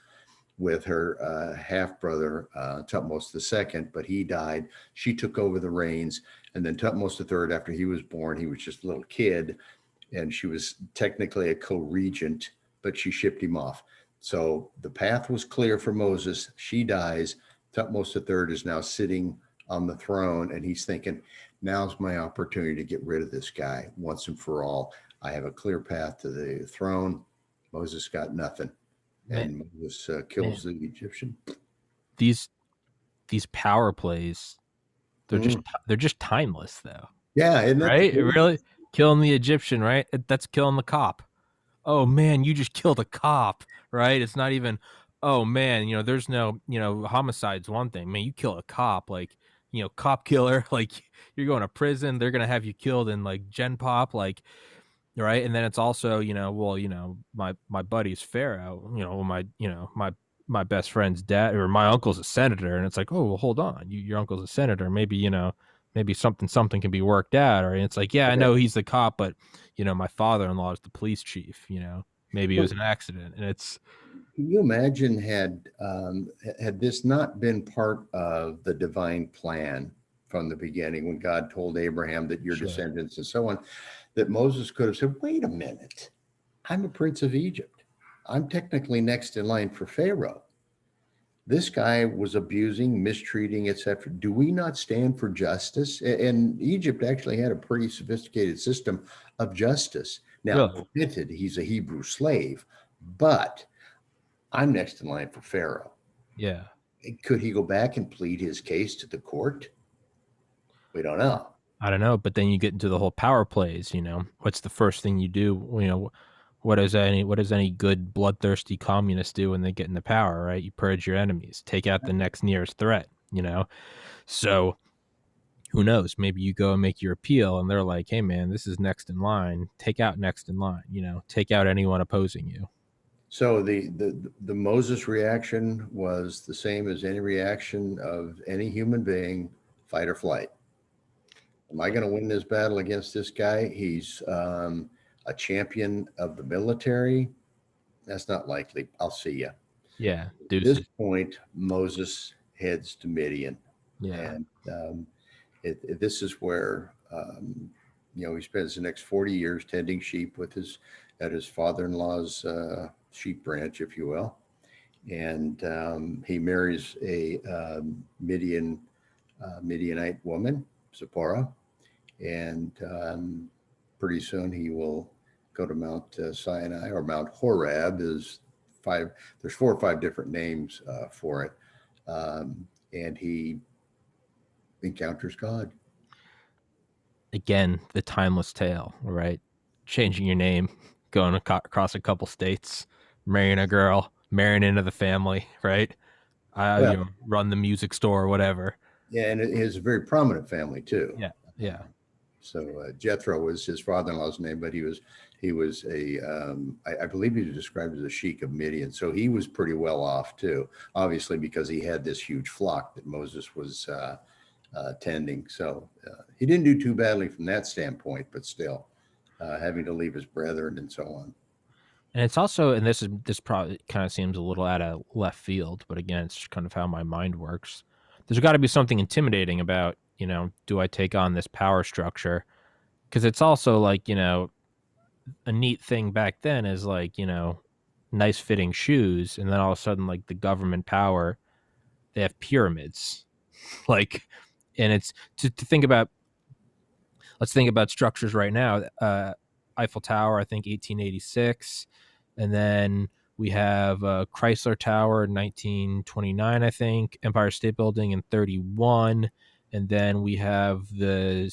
with her half-brother, Tutmos II, but he died. She took over the reins. And then Tutmos III, after he was born, he was just a little kid, and she was technically a co-regent, but she shipped him off. So the path was clear for Moses. She dies. Tutmos III is now sitting on the throne, and he's thinking, now's my opportunity to get rid of this guy once and for all. I have a clear path to the throne. Moses got nothing. Man, And Moses kills the Egyptian. these power plays, Mhm. they're just timeless though, Yeah, isn't it? right? Really, killing the Egyptian, right? That's killing the cop. Oh man, you just killed a cop, right? It's not even, oh man, there's no, homicide's one thing. Man, you kill a cop, like, cop killer, like you're going to prison. They're gonna have you killed in like Gen Pop, like, right? And then it's also, well, my buddy's Pharaoh, my best friend's dad, or my uncle's a senator, and it's like, oh well, hold on, your uncle's a senator, maybe maybe something can be worked out, or it's like, yeah, I know he's the cop, but my father-in-law is the police chief, maybe it was Well, an accident, and it's can you imagine had this not been part of the divine plan from the beginning when God told Abraham that your Sure. descendants and so on, that Moses could have said, wait a minute, I'm a prince of Egypt. I'm technically next in line for Pharaoh. This guy was abusing, mistreating, etc. Do we not stand for justice? And Egypt actually had a pretty sophisticated system of justice. Now, Really? granted, he's a Hebrew slave, but I'm next in line for Pharaoh. Yeah. Could he go back and plead his case to the court? We don't know. I don't know, but then you get into the whole power plays, what's the first thing you do? What does any good bloodthirsty communist do when they get into power, right? You purge your enemies, take out the next nearest threat, So who knows? Maybe you go and make your appeal and they're like, hey man, this is next in line. Take out next in line, take out anyone opposing you. So the Moses reaction was the same as any reaction of any human being, fight or flight. Am I going to win this battle against this guy? He's a champion of the military. That's not likely. I'll see you. Yeah. At this Deuces. point, Moses heads to Midian. Yeah. And this is where, he spends the next 40 years tending sheep at his father-in-law's sheep ranch, if you will. And he marries a Midianite woman, Zipporah. And pretty soon he will go to Mount Sinai, or Mount Horeb. There's 4 or 5 different names for it. And he encounters God. Again, the timeless tale, right? Changing your name, going across a couple states, marrying a girl, marrying into the family, right? Well, Run the music store or whatever. yeah, and it is a very prominent family too. Yeah. Yeah. So Jethro was his father-in-law's name, but he was I believe he was described as a sheik of Midian. So he was pretty well off too, obviously because he had this huge flock that Moses was tending. So he didn't do too badly from that standpoint, but still having to leave his brethren and so on. And it's also, and this probably kind of seems a little out of left field, but again, it's kind of how my mind works. There's got to be something intimidating about, do I take on this power structure? Because it's also like, a neat thing back then is like, nice fitting shoes, and then all of a sudden, like the government power, they have pyramids, like, and it's to think about. Let's think about structures right now. Eiffel Tower, I think 1886. And then we have Chrysler Tower in 1929, I think. Empire State Building in 31. And then we have the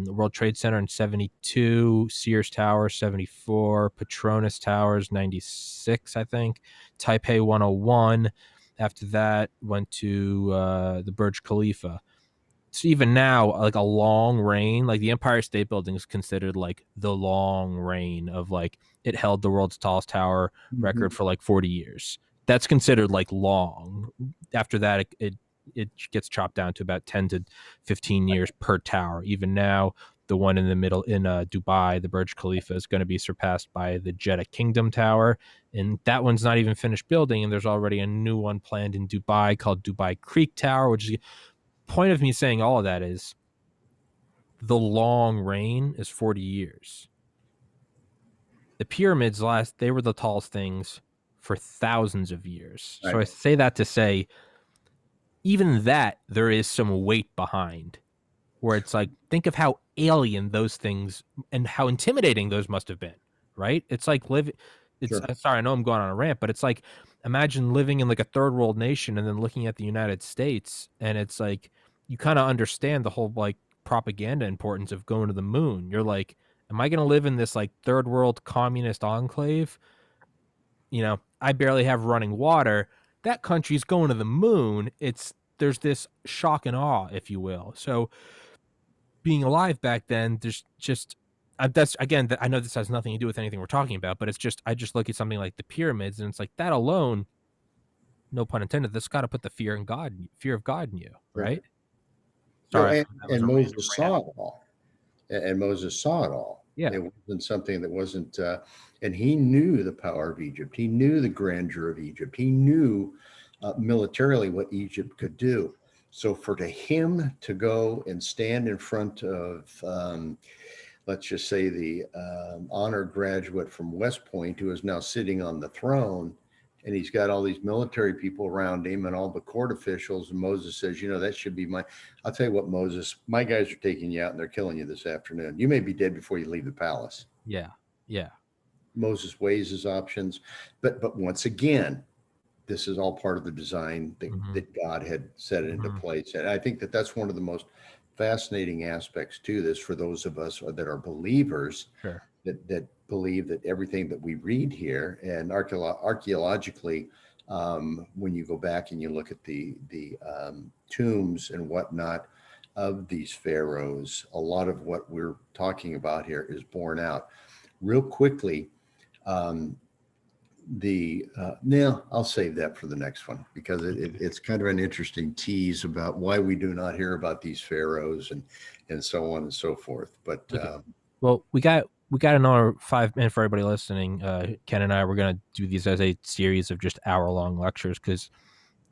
World Trade Center in 72. Sears Tower, 74. Petronas Towers, 96, I think. Taipei 101. After that, went to the Burj Khalifa. So even now, like a long reign, like the Empire State Building is considered like the long reign of like it held the world's tallest tower record for like 40 years. That's considered like long. After that, it gets chopped down to about 10 to 15 years per tower. Even now, the one in the middle in Dubai, the Burj Khalifa, is going to be surpassed by the Jeddah Kingdom Tower. And that one's not even finished building. And there's already a new one planned in Dubai called Dubai Creek Tower, which is point of me saying all of that is the long reign is 40 years. The pyramids they were the tallest things for thousands of years. Right. So I say that to say, even that there is some weight behind, where it's like, think of how alien those things and how intimidating those must have been, right? It's like sorry, I know I'm going on a rant, but it's like, imagine living in like a third world nation and then looking at the United States, and it's like, you kind of understand the whole like propaganda importance of going to the moon. You're like, am I going to live in this like third world communist enclave? I barely have running water. That country's going to the moon. There's this shock and awe, if you will. So being alive back then, there's just, that's again, I know this has nothing to do with anything we're talking about, but it's just, I just look at something like the pyramids and it's like that alone, no pun intended, that's got to put the fear of God in you, right? Sorry, and Moses saw it all. And Moses saw it all. Yeah. It wasn't something that wasn't, and he knew the power of Egypt. He knew the grandeur of Egypt. He knew militarily what Egypt could do. So for him to go and stand in front of, let's just say, the honor graduate from West Point, who is now sitting on the throne, and he's got all these military people around him and all the court officials, and Moses says, that should be my. I'll tell you what, Moses, my guys are taking you out and they're killing you this afternoon. You may be dead before you leave the palace. Yeah. Yeah. Moses weighs his options, but once again, this is all part of the design that God had set into place. And I think that that's one of the most fascinating aspects to this for those of us that are believers, Sure. that believe that everything that we read here, and archaeologically, when you go back and you look at the tombs and whatnot of these pharaohs, a lot of what we're talking about here is borne out. Real quickly, now I'll save that for the next one, because it's kind of an interesting tease about why we do not hear about these pharaohs and so on and so forth. But well, we got another 5 minutes for everybody listening. Ken and I were going to do these as a series of just hour-long lectures, because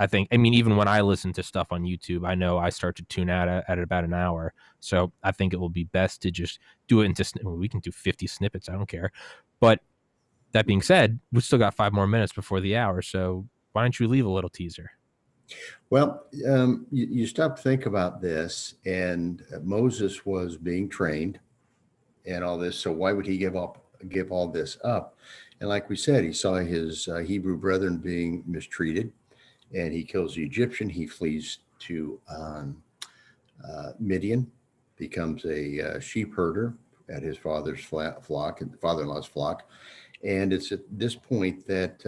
even when I listen to stuff on YouTube, I know I start to tune out at about an hour. So I think it will be best to just do it into, we can do 50 snippets. I don't care. But that being said, we still got 5 more minutes before the hour. So why don't you leave a little teaser? Well, you stop to think about this, and Moses was being trained and all this. So why would he give all this up? And like we said, he saw his Hebrew brethren being mistreated, and he kills the Egyptian. He flees to Midian, becomes a sheep herder at his father's flock, and father-in-law's flock. And it's at this point that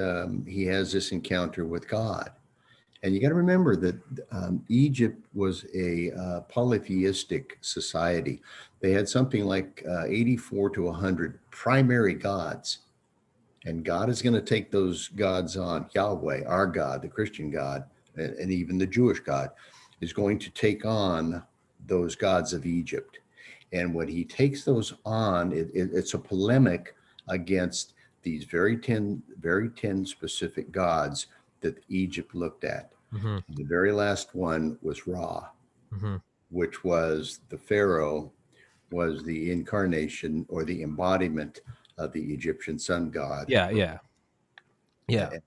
he has this encounter with God. And you got to remember that Egypt was a polytheistic society. They had something like 84 to 100 primary gods. And God is going to take those gods on. Yahweh, our God, the Christian God, and even the Jewish God, is going to take on those gods of Egypt. And when he takes those on, it's a polemic against these very 10 specific gods that Egypt looked at. Mm-hmm. The very last one was Ra, which was the Pharaoh, was the incarnation or the embodiment of the Egyptian sun god. Yeah. And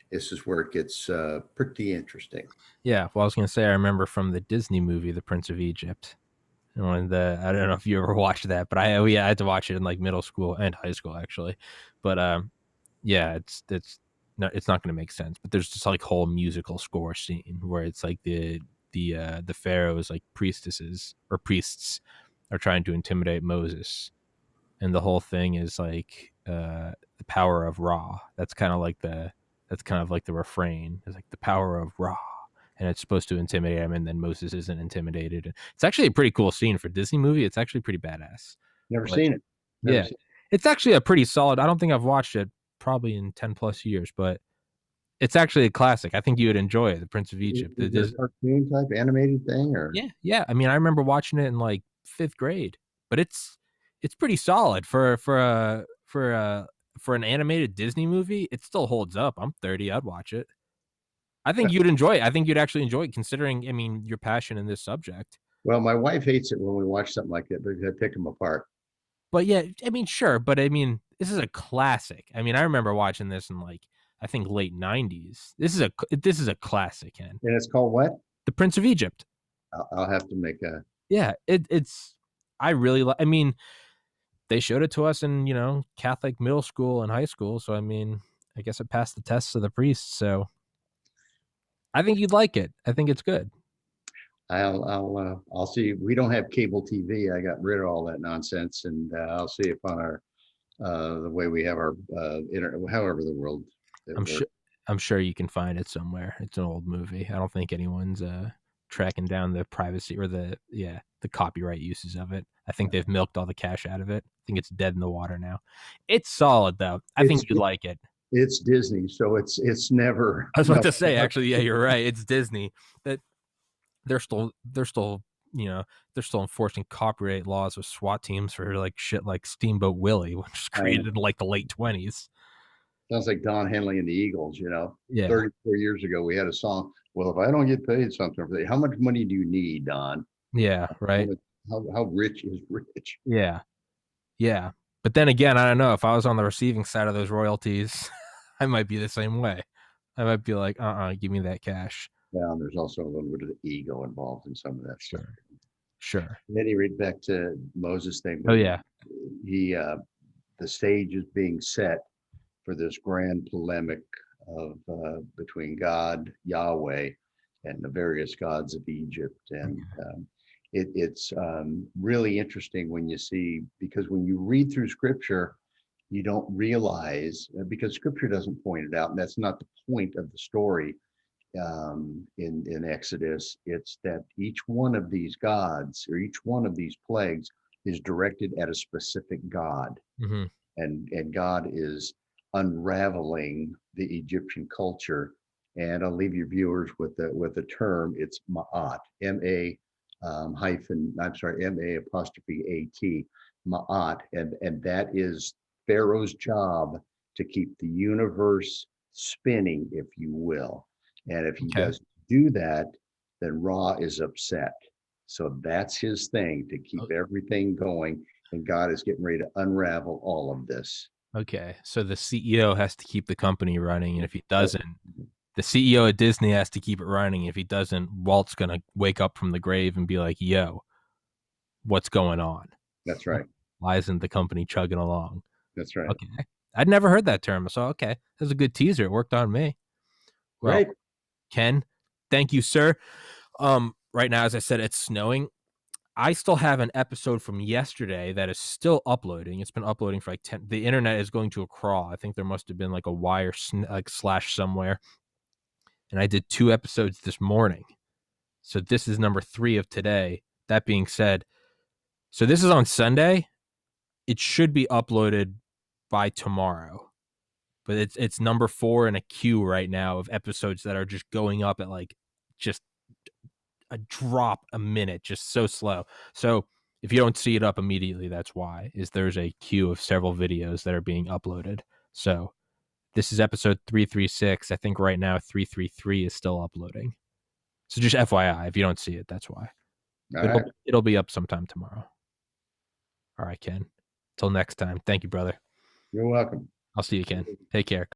this is where it gets pretty interesting. Yeah. Well, I was going to say, I remember from the Disney movie, The Prince of Egypt. I don't know if you ever watched that, but I had to watch it in like middle school and high school, actually. But yeah, it's not going to make sense. But there's just like whole musical score scene where it's like the pharaoh's like priestesses or priests are trying to intimidate Moses, and the whole thing is like the power of Ra. That's kind of like the refrain. It's like the power of Ra. And it's supposed to intimidate him, and then Moses isn't intimidated. It's actually a pretty cool scene for a Disney movie. It's actually pretty badass. Never seen it. Seen it. It's actually a pretty solid. I don't think I've watched it probably in 10 plus years, but it's actually a classic. I think you would enjoy it. The Prince of Egypt. Is it a cartoon type animated thing, or? Yeah. I mean, I remember watching it in like 5th grade, but it's pretty solid for an animated Disney movie. It still holds up. I'm 30. I'd watch it. I think you'd enjoy it. I think you'd actually enjoy it, considering, your passion in this subject. Well, my wife hates it when we watch something like that because I pick them apart. But yeah, sure. But this is a classic. I remember watching this in like, I think late 90s. This is a classic, Ken. And it's called what? The Prince of Egypt. I'll have to make a. Yeah, I really like. They showed it to us in Catholic middle school and high school. So I guess it passed the tests of the priests. So I think you'd like it. I think it's good. I'll see. We don't have cable TV. I got rid of all that nonsense, and I'll see if on our the way we have our however the world. I'm sure you can find it somewhere. It's an old movie. I don't think anyone's tracking down the privacy or the copyright uses of it. I think they've milked all the cash out of it. I think it's dead in the water now. It's solid though. I think you'd like it. It's Disney, so it's never. I was about to say, actually, yeah, you're right. It's Disney. That they're still enforcing copyright laws with SWAT teams for like shit like Steamboat Willie, which was created in like the late 20s. Sounds like Don Henley and the Eagles. Yeah. 34 years ago, we had a song. Well, if I don't get paid something for that, how much money do you need, Don? Yeah, right. How rich is rich? Yeah, yeah. But then again, I don't know. If I was on the receiving side of those royalties, I might be the same way. I might be like, give me that cash. Well, there's also a little bit of ego involved in some of that stuff. Sure, sure. Then he read back to Moses thing, Oh but yeah. he the stage is being set for this grand polemic of between God, Yahweh, and the various gods of Egypt. And it's really interesting when you see, because when you read through scripture, you don't realize, because scripture doesn't point it out, and that's not the point of the story in Exodus. It's that each one of these gods or each one of these plagues is directed at a specific god, Mm-hmm. and God is unraveling the Egyptian culture. And I'll leave your viewers with the term. It's Ma'at, M-A M-A apostrophe A-T, Ma'at, and that is Pharaoh's job to keep the universe spinning, if you will. And if he Okay. doesn't do that, then Ra is upset. So that's his thing, to keep everything going. And God is getting ready to unravel all of this. Okay. So the CEO has to keep the company running, and if he That's, doesn't, the CEO of Disney has to keep it running. If he doesn't, Walt's gonna wake up from the grave and be like, "Yo, what's going on? that's right. Why isn't the company chugging along?" That's right. Okay. I'd never heard that term. So okay. That's a good teaser. It worked on me. Well, Great. Ken, thank you, sir. Right now, as I said, it's snowing. I still have an episode from yesterday that is still uploading. It's been uploading for like 10. The internet is going to a crawl. I think there must have been like a wire like slash somewhere. And I did 2 episodes this morning. So this is number 3 of today. That being said, so this is on Sunday. It should be uploaded by tomorrow. But it's number 4 in a queue right now of episodes that are just going up at like just a drop a minute, just so slow. So if you don't see it up immediately, that's why. Is there's a queue of several videos that are being uploaded. So this is episode 336. I think right now 333 is still uploading. So just FYI, if you don't see it, that's why. All But right. it'll be up sometime tomorrow. All right, Ken. Till next time. Thank you, brother. You're welcome. I'll see you, Ken. Take care.